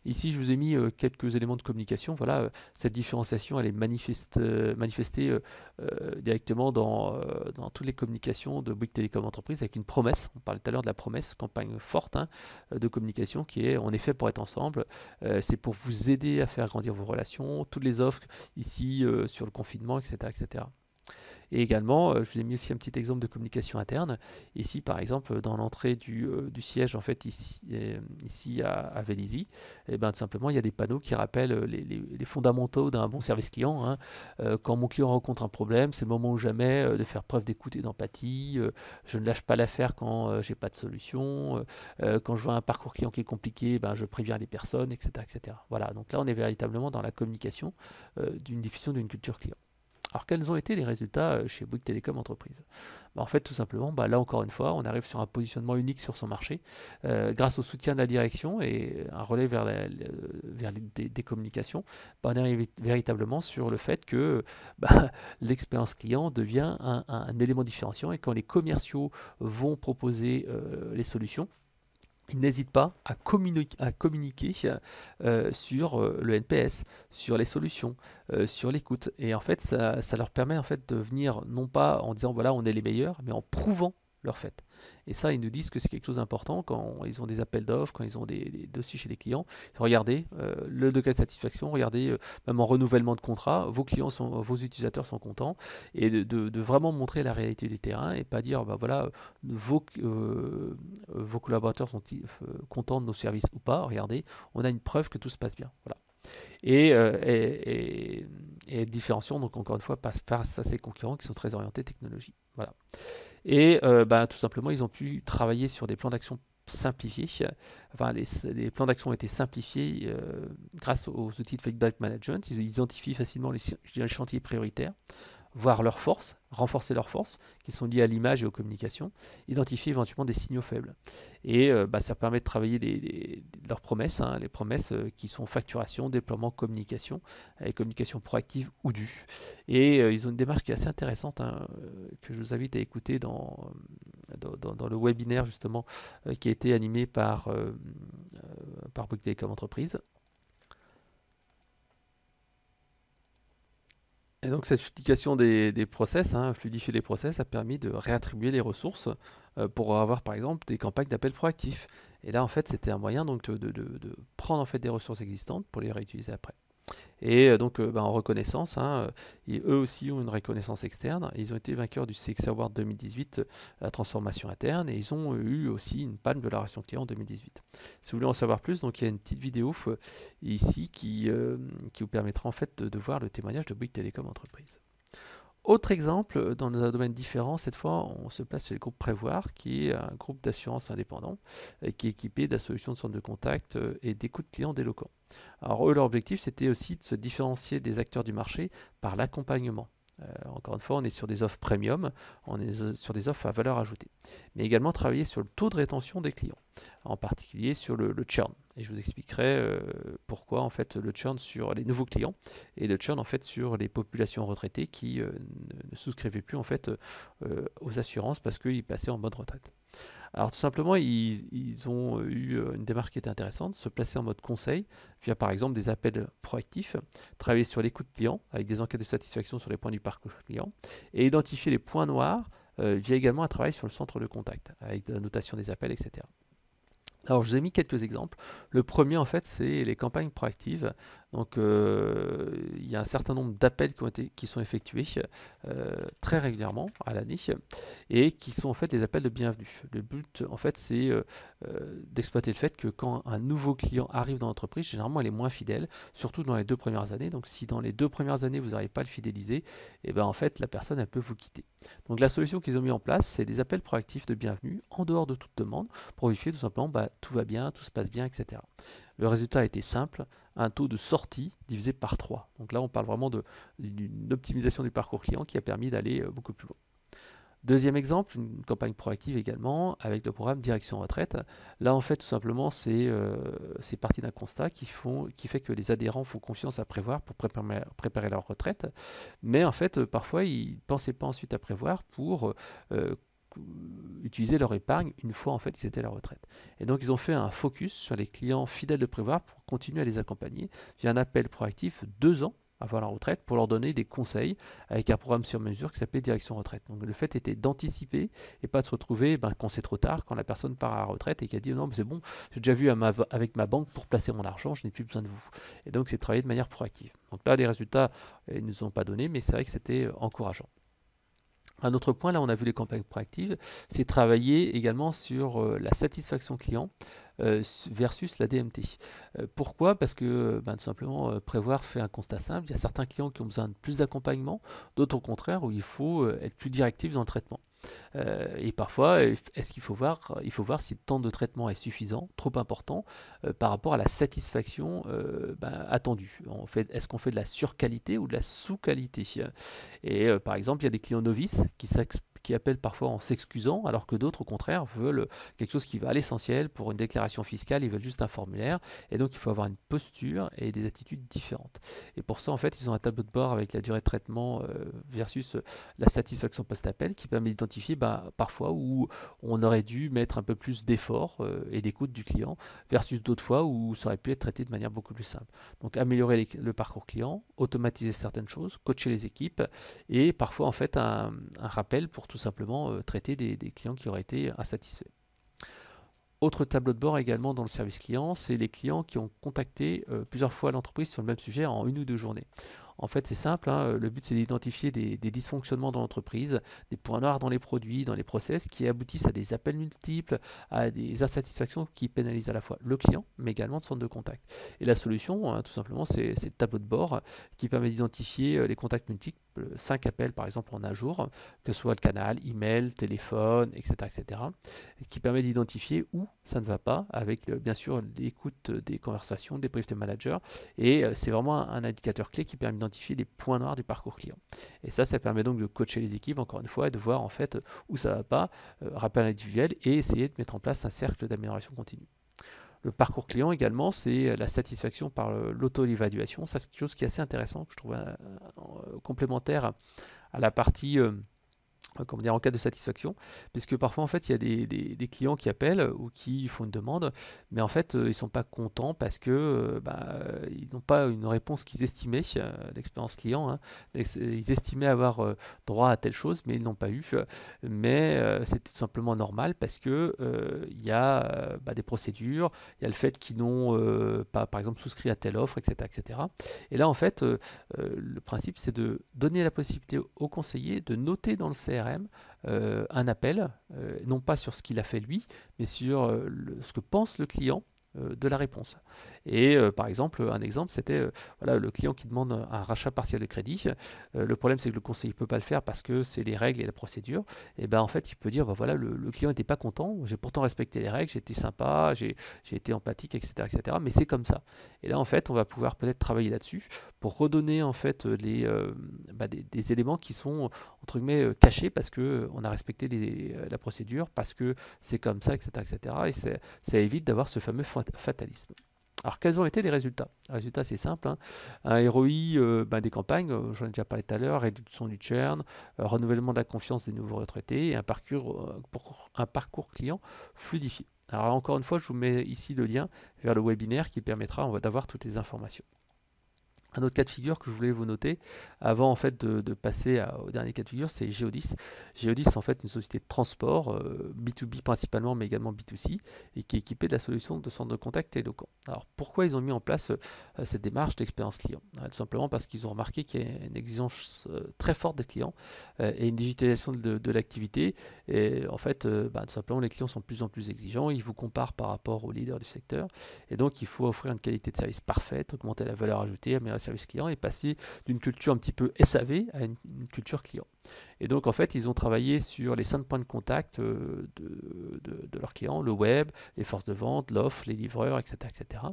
Ici, je vous ai mis quelques éléments de communication. Voilà, cette différenciation, elle est manifestée directement dans toutes les communications de Bouygues Télécom Entreprise avec une promesse. On parlait tout à l'heure de la promesse, campagne forte de communication qui est on est fait pour être ensemble. C'est pour vous aider à faire grandir vos relations. Toutes les offres ici sur le confinement, etc., etc. Et également, je vous ai mis aussi un petit exemple de communication interne. Ici, par exemple, dans l'entrée du siège, en fait, ici à Vélizy, tout simplement, il y a des panneaux qui rappellent les fondamentaux d'un bon service client. Quand mon client rencontre un problème, c'est le moment ou jamais de faire preuve d'écoute et d'empathie. Je ne lâche pas l'affaire quand j'ai pas de solution. Quand je vois un parcours client qui est compliqué, je préviens les personnes, etc., etc. Voilà, donc là, on est véritablement dans la communication d'une diffusion d'une culture client. Alors quels ont été les résultats chez Bouygues Télécom Entreprise? En fait, tout simplement, là encore une fois, on arrive sur un positionnement unique sur son marché grâce au soutien de la direction et un relais vers des communications. On arrive véritablement sur le fait que l'expérience client devient un élément différenciant et quand les commerciaux vont proposer les solutions, ils n'hésitent pas à communiquer sur le NPS, sur les solutions, sur l'écoute. Et en fait, ça leur permet en fait de venir non pas en disant voilà on est les meilleurs, mais en prouvant leur fait. Et ça, ils nous disent que c'est quelque chose d'important quand ils ont des appels d'offres, quand ils ont des dossiers chez les clients. Regardez le degré de satisfaction, regardez même en renouvellement de contrat, vos utilisateurs sont contents et de vraiment montrer la réalité du terrain et pas dire voilà vos collaborateurs sont contents de nos services ou pas. Regardez, on a une preuve que tout se passe bien. Voilà. Et différenciant donc encore une fois face à ces concurrents qui sont très orientés technologie. Voilà. Et tout simplement, ils ont pu travailler sur des plans d'action simplifiés. Enfin, les plans d'action ont été simplifiés grâce aux outils de feedback management. Ils identifient facilement les chantiers prioritaires, voir leurs forces, renforcer leurs forces qui sont liées à l'image et aux communications, identifier éventuellement des signaux faibles. Et ça permet de travailler leurs promesses, les promesses qui sont facturation, déploiement, communication, communication proactive ou due. Et ils ont une démarche qui est assez intéressante, que je vous invite à écouter dans le webinaire justement qui a été animé par Bouygues Télécom Entreprise. Et donc cette utilisation des process, fluidifier les process, a permis de réattribuer les ressources pour avoir par exemple des campagnes d'appel proactifs. Et là en fait c'était un moyen donc de prendre en fait des ressources existantes pour les réutiliser après. Et donc en reconnaissance, eux aussi ont une reconnaissance externe. Ils ont été vainqueurs du CX Award 2018, la transformation interne, et ils ont eu aussi une palme de la relation client en 2018. Si vous voulez en savoir plus, donc il y a une petite vidéo ici qui vous permettra en fait de voir le témoignage de Bouygues Télécom Entreprise. Autre exemple, dans un domaine différent, cette fois on se place chez le groupe Prévoir, qui est un groupe d'assurance indépendant, qui est équipé de la solution de centre de contact et d'écoute client délocaux. Alors eux, leur objectif, c'était aussi de se différencier des acteurs du marché par l'accompagnement. Encore une fois, on est sur des offres premium, on est sur des offres à valeur ajoutée. Mais également travailler sur le taux de rétention des clients, en particulier sur le churn. Et je vous expliquerai pourquoi en fait le churn sur les nouveaux clients et le churn en fait sur les populations retraitées qui ne souscrivaient plus en fait aux assurances parce qu'ils passaient en mode retraite. Alors tout simplement, ils ont eu une démarche qui était intéressante, se placer en mode conseil, via par exemple des appels proactifs, travailler sur l'écoute client avec des enquêtes de satisfaction sur les points du parcours client, et identifier les points noirs via également un travail sur le centre de contact, avec la notation des appels, etc. Alors, je vous ai mis quelques exemples. Le premier, en fait, c'est les campagnes proactives. Donc, il y a un certain nombre d'appels qui sont effectués très régulièrement à l'année et qui sont en fait des appels de bienvenue. Le but, en fait, c'est d'exploiter le fait que quand un nouveau client arrive dans l'entreprise, généralement, il est moins fidèle, surtout dans les 2 premières années. Donc, si dans les 2 premières années, vous n'arrivez pas à le fidéliser, et ben, en fait, la personne, elle peut vous quitter. Donc, la solution qu'ils ont mis en place, c'est des appels proactifs de bienvenue en dehors de toute demande pour vérifier tout simplement tout va bien, tout se passe bien, etc. Le résultat a été simple, un taux de sortie divisé par 3. Donc là, on parle vraiment d'une optimisation du parcours client qui a permis d'aller beaucoup plus loin. Deuxième exemple, une campagne proactive également avec le programme Direction Retraite. Là, en fait, tout simplement, c'est parti d'un constat qui fait que les adhérents font confiance à Prévoir pour préparer leur retraite. Mais en fait, parfois, ils ne pensaient pas ensuite à Prévoir pour utiliser leur épargne une fois en fait ils étaient à la retraite. Et donc ils ont fait un focus sur les clients fidèles de Prévoir pour continuer à les accompagner via un appel proactif 2 ans avant la retraite pour leur donner des conseils avec un programme sur mesure qui s'appelait Direction Retraite. Donc le fait était d'anticiper et pas de se retrouver quand c'est trop tard, quand la personne part à la retraite et qui a dit non mais c'est bon, j'ai déjà vu avec ma banque pour placer mon argent, je n'ai plus besoin de vous. Et donc c'est travaillé de manière proactive. Donc là les résultats ils ne nous ont pas donné mais c'est vrai que c'était encourageant. Un autre point, là on a vu les campagnes proactives, c'est travailler également sur la satisfaction client versus la DMT. Pourquoi? Parce que tout simplement Prévoir fait un constat simple, il y a certains clients qui ont besoin de plus d'accompagnement, d'autres au contraire où il faut être plus directif dans le traitement. Et parfois, est-ce qu'il faut voir, il faut voir si le temps de traitement est suffisant, trop important, par rapport à la satisfaction attendue. Est-ce qu'on fait de la surqualité ou de la sous-qualité? Et par exemple, il y a des clients novices qui appellent parfois en s'excusant, alors que d'autres, au contraire, veulent quelque chose qui va à l'essentiel. Pour une déclaration fiscale, ils veulent juste un formulaire. Et donc, il faut avoir une posture et des attitudes différentes. Et pour ça, en fait, ils ont un tableau de bord avec la durée de traitement versus la satisfaction post-appel qui permet d'identifier parfois où on aurait dû mettre un peu plus d'effort et d'écoute du client versus d'autres fois où ça aurait pu être traité de manière beaucoup plus simple. Donc, améliorer le parcours client, automatiser certaines choses, coacher les équipes et parfois, en fait, un rappel pour tout simplement traiter des clients qui auraient été insatisfaits. Autre tableau de bord également dans le service client, c'est les clients qui ont contacté plusieurs fois l'entreprise sur le même sujet en 1 ou 2 journées. En fait, c'est simple, le but c'est d'identifier des dysfonctionnements dans l'entreprise, des points noirs dans les produits, dans les process, qui aboutissent à des appels multiples, à des insatisfactions qui pénalisent à la fois le client, mais également le centre de contact. Et la solution, tout simplement, c'est le tableau de bord qui permet d'identifier les contacts multiples, 5 appels par exemple en un jour, que ce soit le canal, email, téléphone, etc., etc., qui permet d'identifier où ça ne va pas, avec bien sûr l'écoute des conversations, des briefs de manager, et c'est vraiment un indicateur clé qui permet d'identifier les points noirs du parcours client. Et ça permet donc de coacher les équipes, encore une fois, et de voir en fait où ça ne va pas, rappel individuel, et essayer de mettre en place un cercle d'amélioration continue. Le parcours client également, c'est la satisfaction par l'auto-évaluation. C'est quelque chose qui est assez intéressant, que je trouve complémentaire à la partie comment dire, en cas de satisfaction, puisque parfois en fait il y a des clients qui appellent ou qui font une demande, mais en fait ils sont pas contents parce que ils n'ont pas une réponse qu'ils estimaient, l'expérience client, hein. Ils estimaient avoir droit à telle chose, mais ils n'ont pas eu, mais c'est tout simplement normal parce que il y a des procédures, il y a le fait qu'ils n'ont pas par exemple souscrit à telle offre, etc., etc. Et là en fait le principe c'est de donner la possibilité au conseiller de noter dans le CRM un appel, non pas sur ce qu'il a fait lui, mais sur ce que pense le client de la réponse. Et par exemple, un exemple, c'était voilà, le client qui demande un rachat partiel de crédit. Le problème, c'est que le conseiller ne peut pas le faire parce que c'est les règles et la procédure. Et ben en fait, il peut dire, bah, voilà, le client n'était pas content, j'ai pourtant respecté les règles, j'ai été sympa, j'ai été empathique, etc., etc. Mais c'est comme ça. Et là, en fait, on va pouvoir peut-être travailler là-dessus pour redonner en fait des éléments qui sont entre guillemets cachés parce que on a respecté la procédure, parce que c'est comme ça, etc., etc. Et ça évite d'avoir ce fameux fatalisme. Alors, quels ont été les résultats? Les résultats, c'est simple, hein. Un ROI des campagnes, j'en ai déjà parlé tout à l'heure, réduction du churn, renouvellement de la confiance des nouveaux retraités et un parcours client fluidifié. Alors, encore une fois, je vous mets ici le lien vers le webinaire qui permettra d'avoir toutes les informations. Un autre cas de figure que je voulais vous noter, avant en fait de passer au dernier cas de figure, c'est Geodis. Geodis, c'est en fait une société de transport, B2B principalement, mais également B2C, et qui est équipée de la solution de centre de contact télécom. Alors pourquoi ils ont mis en place cette démarche d'expérience client? Tout simplement parce qu'ils ont remarqué qu'il y a une exigence très forte des clients et une digitalisation de l'activité. Et en fait, tout simplement, les clients sont de plus en plus exigeants, ils vous comparent par rapport aux leaders du secteur, et donc il faut offrir une qualité de service parfaite, augmenter la valeur ajoutée, améliorer service client et passer d'une culture un petit peu SAV à une culture client. Et donc en fait ils ont travaillé sur les 5 points de contact de leurs clients, le web, les forces de vente, l'offre, les livreurs, etc., etc.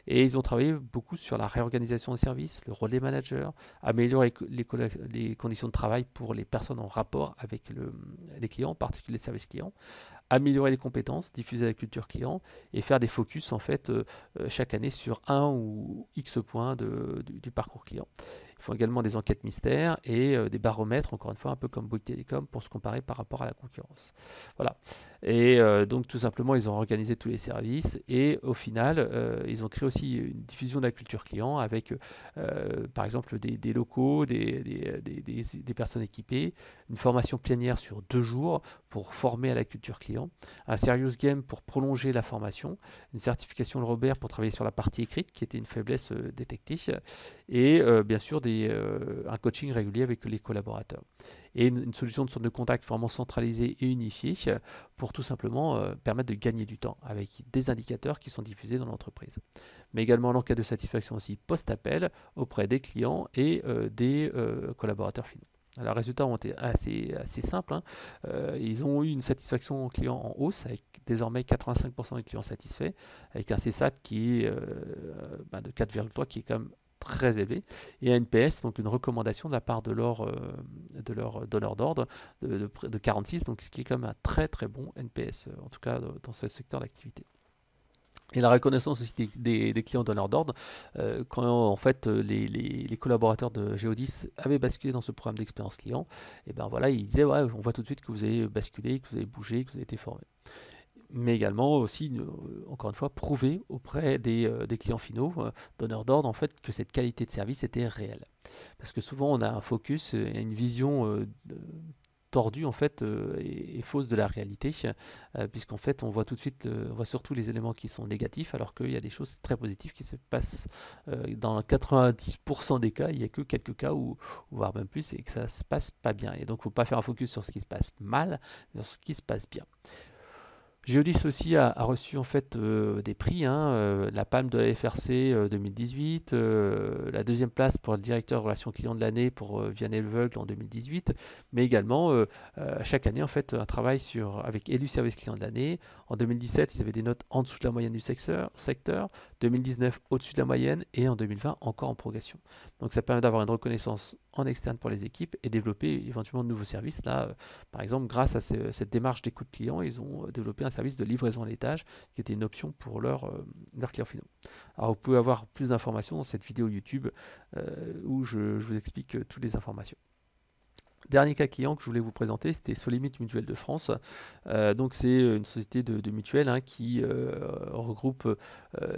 Et ils ont travaillé beaucoup sur la réorganisation des services, le rôle des managers, améliorer les conditions de travail pour les personnes en rapport avec les clients, en particulier les services clients, améliorer les compétences, diffuser la culture client et faire des focus en fait chaque année sur un ou X points du parcours client. Ils font également des enquêtes mystères et des baromètres, encore une fois, un peu comme Bouygues Télécom, pour se comparer par rapport à la concurrence. Voilà. Et donc, tout simplement, ils ont organisé tous les services et au final, ils ont créé aussi une diffusion de la culture client avec, par exemple, des locaux, des personnes équipées, une formation plénière sur 2 jours pour former à la culture client, un serious game pour prolonger la formation, une certification de Robert pour travailler sur la partie écrite qui était une faiblesse détectée et bien sûr un coaching régulier avec les collaborateurs. Et une solution de centre de contact vraiment centralisée et unifiée pour tout simplement permettre de gagner du temps avec des indicateurs qui sont diffusés dans l'entreprise. Mais également l'enquête de satisfaction aussi post-appel auprès des clients et des collaborateurs finaux. Alors, les résultats ont été assez simples, hein. Ils ont eu une satisfaction client en hausse, avec désormais 85% des clients satisfaits, avec un CSAT qui est de 4,3, qui est quand même très élevé, et un NPS, donc une recommandation de la part de leur donneur d'ordre de 46, donc ce qui est quand même un très très bon NPS, en tout cas dans ce secteur d'activité. Et la reconnaissance aussi des clients donneurs d'ordre, quand en fait les collaborateurs de Geodis avaient basculé dans ce programme d'expérience client, et ben voilà, ils disaient ouais, on voit tout de suite que vous avez basculé, que vous avez bougé, que vous avez été formé. Mais également aussi, encore une fois, prouver auprès des clients finaux, donneurs d'ordre, en fait, que cette qualité de service était réelle. Parce que souvent, on a un focus et une vision tordue en fait et fausse de la réalité, puisqu'en fait on voit tout de suite, on voit surtout les éléments qui sont négatifs, alors qu'il y a des choses très positives qui se passent dans 90% des cas. Il n'y a que quelques cas où, voire même plus, et que ça se passe pas bien. Et donc il ne faut pas faire un focus sur ce qui se passe mal, mais sur ce qui se passe bien. Geodis aussi a reçu en fait des prix, hein, la Palme de la FRC 2018, la deuxième place pour le directeur relations clients de l'année pour Vianney-l'Aveugle en 2018, mais également chaque année en fait un travail avec élu service client de l'année. En 2017, ils avaient des notes en dessous de la moyenne du secteur, 2019 au-dessus de la moyenne et en 2020 encore en progression. Donc ça permet d'avoir une reconnaissance en externe pour les équipes et développer éventuellement de nouveaux services. Là, par exemple, grâce à cette démarche d'écoute client, ils ont développé un service de livraison à l'étage qui était une option pour leurs clients finaux. Alors vous pouvez avoir plus d'informations dans cette vidéo YouTube où je vous explique toutes les informations. Dernier cas client que je voulais vous présenter, c'était Solimit Mutuelle de France. Donc c'est une société de mutuelles hein, qui regroupe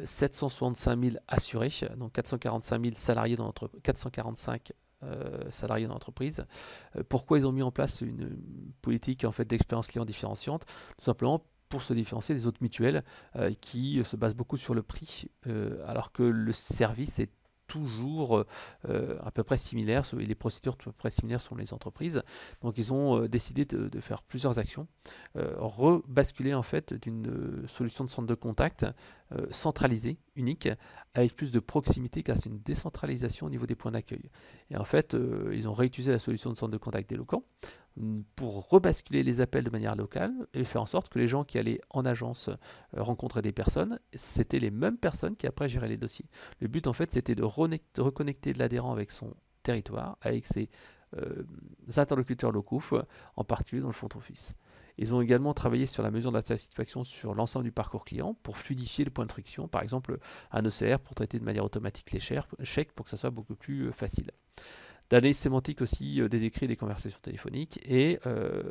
765 000 assurés, donc 445 000 salariés dans l'entreprise, 445 salariés dans l'entreprise. Pourquoi ils ont mis en place une politique en fait, d'expérience client différenciante? Tout simplement pour se différencier des autres mutuelles qui se basent beaucoup sur le prix, alors que le service est toujours à peu près similaire, et les procédures à peu près similaires sont les entreprises. Donc ils ont décidé de faire plusieurs actions, rebasculer en fait d'une solution de centre de contact centralisé, unique, avec plus de proximité grâce à une décentralisation au niveau des points d'accueil. Et en fait, ils ont réutilisé la solution de centre de contact d'Eloquent pour rebasculer les appels de manière locale et faire en sorte que les gens qui allaient en agence rencontrer des personnes, c'était les mêmes personnes qui après géraient les dossiers. Le but en fait c'était de reconnecter l'adhérent avec son territoire, avec ses interlocuteurs locaux, en particulier dans le front office. Ils ont également travaillé sur la mesure de la satisfaction sur l'ensemble du parcours client pour fluidifier le point de friction, par exemple un ECR pour traiter de manière automatique les chèques pour que ça soit beaucoup plus facile. D'analyse sémantique aussi des écrits et des conversations téléphoniques. Et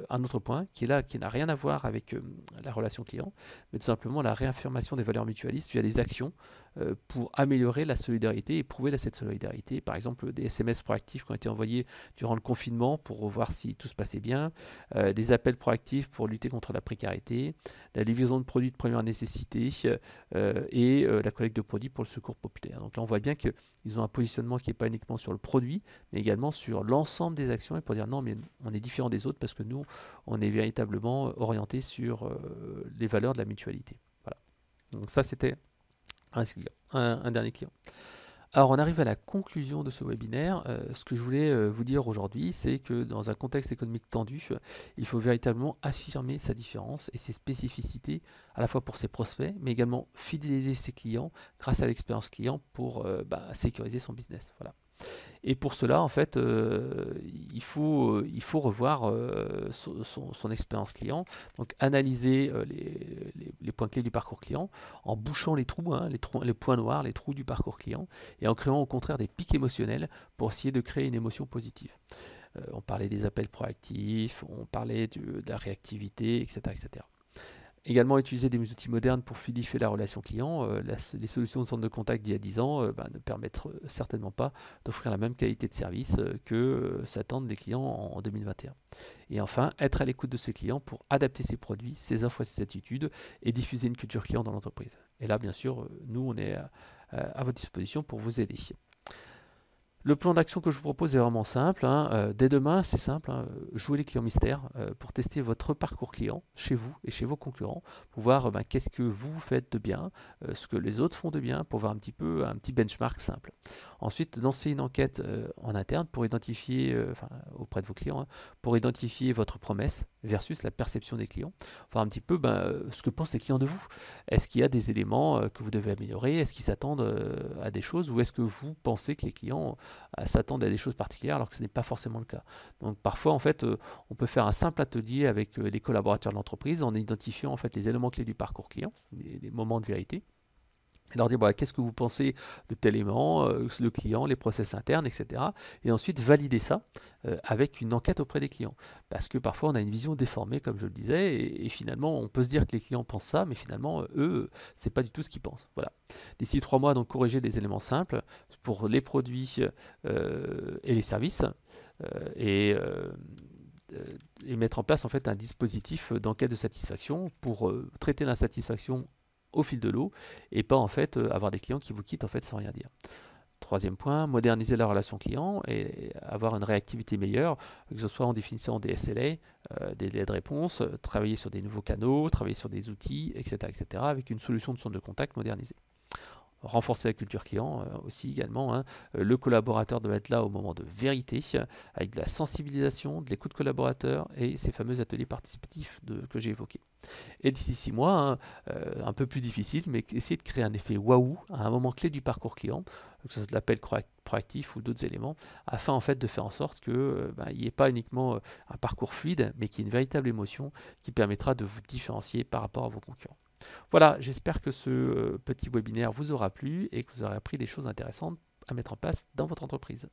un autre point qui est là, qui n'a rien à voir avec la relation client, mais tout simplement la réaffirmation des valeurs mutualistes via des actions pour améliorer la solidarité et prouver cette solidarité. Par exemple, des SMS proactifs qui ont été envoyés durant le confinement pour voir si tout se passait bien, des appels proactifs pour lutter contre la précarité, la livraison de produits de première nécessité et la collecte de produits pour le secours populaire. Donc là, on voit bien qu'ils ont un positionnement qui n'est pas uniquement sur le produit, mais également sur l'ensemble des actions et pour dire non, mais on est différent des autres parce que nous, on est véritablement orienté sur les valeurs de la mutualité. Voilà. Donc ça, c'était un dernier client. Alors on arrive à la conclusion de ce webinaire. Ce que je voulais vous dire aujourd'hui, c'est que dans un contexte économique tendu, il faut véritablement affirmer sa différence et ses spécificités à la fois pour ses prospects, mais également fidéliser ses clients grâce à l'expérience client pour sécuriser son business. Voilà. Et pour cela, en fait, il faut revoir son expérience client, donc analyser les points clés du parcours client, en bouchant les trous, les points noirs, les trous du parcours client, et en créant au contraire des pics émotionnels pour essayer de créer une émotion positive. On parlait des appels proactifs, on parlait de la réactivité, etc., etc. Également utiliser des outils modernes pour fluidifier la relation client. Les solutions de centre de contact d'il y a 10 ans ne permettent certainement pas d'offrir la même qualité de service que s'attendent les clients en 2021. Et enfin, être à l'écoute de ses clients pour adapter ses produits, ses offres et ses attitudes et diffuser une culture client dans l'entreprise. Et là, bien sûr, nous, on est à votre disposition pour vous aider. Le plan d'action que je vous propose est vraiment simple. Dès demain, c'est simple. Jouez les clients mystères pour tester votre parcours client chez vous et chez vos concurrents, pour voir qu'est-ce que vous faites de bien, ce que les autres font de bien, pour voir un petit benchmark simple. Ensuite, lancez une enquête en interne pour identifier, auprès de vos clients, pour identifier votre promesse versus la perception des clients. Voir un petit peu ce que pensent les clients de vous. Est-ce qu'il y a des éléments que vous devez améliorer? Est-ce qu'ils s'attendent à des choses, ou est-ce que vous pensez que les clients s'attendent à des choses particulières alors que ce n'est pas forcément le cas? Donc parfois en fait on peut faire un simple atelier avec les collaborateurs de l'entreprise en identifiant en fait les éléments clés du parcours client, les moments de vérité, et leur dire qu'est-ce que vous pensez de tel élément, le client, les process internes, etc. Et ensuite valider ça avec une enquête auprès des clients. Parce que parfois on a une vision déformée, comme je le disais, et finalement on peut se dire que les clients pensent ça, mais finalement eux, c'est pas du tout ce qu'ils pensent. Voilà. D'ici 3 mois, donc corriger des éléments simples pour les produits et les services et mettre en place en fait un dispositif d'enquête de satisfaction pour traiter l'insatisfaction au fil de l'eau et pas en fait avoir des clients qui vous quittent en fait sans rien dire. Troisième point, moderniser la relation client et avoir une réactivité meilleure, que ce soit en définissant des SLA, des délais de réponse, travailler sur des nouveaux canaux, travailler sur des outils, etc., etc., avec une solution de centre de contact modernisée. Renforcer la culture client aussi également. Le collaborateur doit être là au moment de vérité, avec de la sensibilisation, de l'écoute collaborateur et ces fameux ateliers participatifs que j'ai évoqués. Et d'ici 6 mois, un peu plus difficile, mais essayer de créer un effet waouh à un moment clé du parcours client, que ce soit de l'appel proactif ou d'autres éléments, afin en fait de faire en sorte qu'il n'y ait pas uniquement un parcours fluide, mais qu'il y ait une véritable émotion qui permettra de vous différencier par rapport à vos concurrents. Voilà, j'espère que ce petit webinaire vous aura plu et que vous aurez appris des choses intéressantes à mettre en place dans votre entreprise.